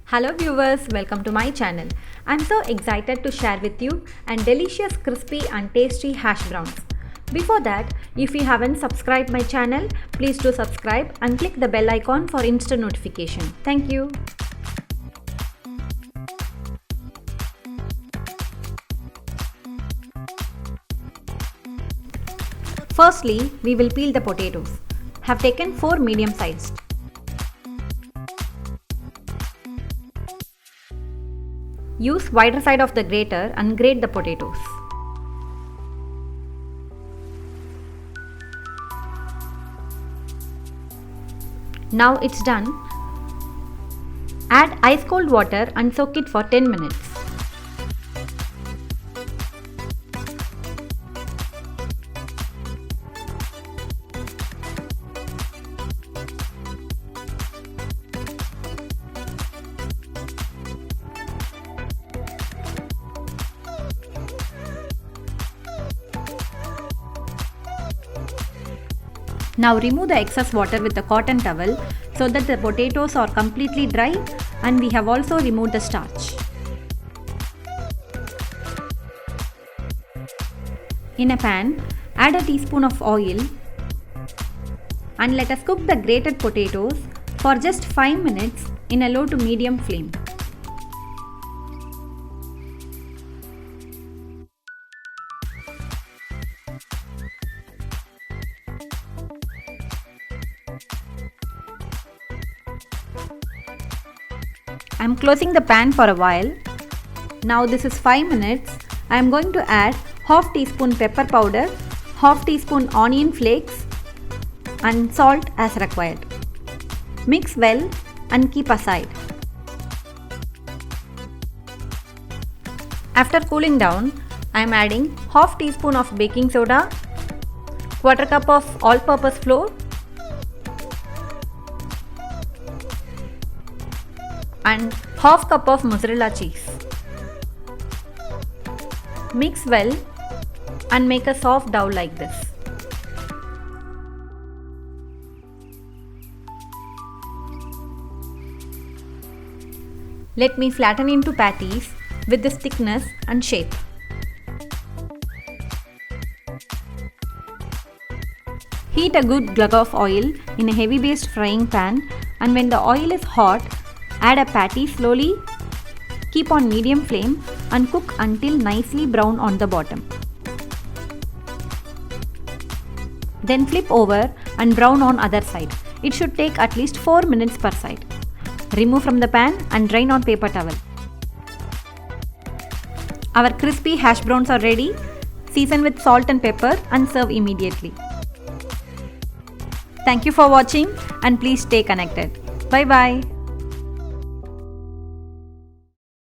Hello viewers, welcome to my channel. I'm so excited to share with you and delicious crispy and tasty hash browns. Before that, if you haven't subscribed my channel, please do subscribe and click the bell icon for instant notification. Thank you. Firstly, we will peel the potatoes. Have taken 4 medium sized. Use wider side of the grater and grate the potatoes. Now it's done. Add ice cold water and soak it for 10 minutes. Now remove the excess water with a cotton towel so that the potatoes are completely dry, and we have also removed the starch. In a pan, add a teaspoon of oil and let us cook the grated potatoes for just 5 minutes in a low to medium flame. I am closing the pan for a while. Now this is 5 minutes. I am going to add half teaspoon pepper powder, half teaspoon onion flakes and salt as required. Mix well and keep aside. After cooling down, I am adding half teaspoon of baking soda, quarter cup of all-purpose flour and half cup of mozzarella cheese. Mix well and make a soft dough like this. Let me flatten into patties with this thickness and shape. Heat a good glug of oil in a heavy based frying pan, and when the oil is hot, add a patty slowly, keep on medium flame and cook until nicely brown on the bottom. Then flip over and brown on other side. It should take at least 4 minutes per side. Remove from the pan and drain on paper towel. Our crispy hash browns are ready. Season with salt and pepper and serve immediately. Thank you for watching and please stay connected. Bye bye.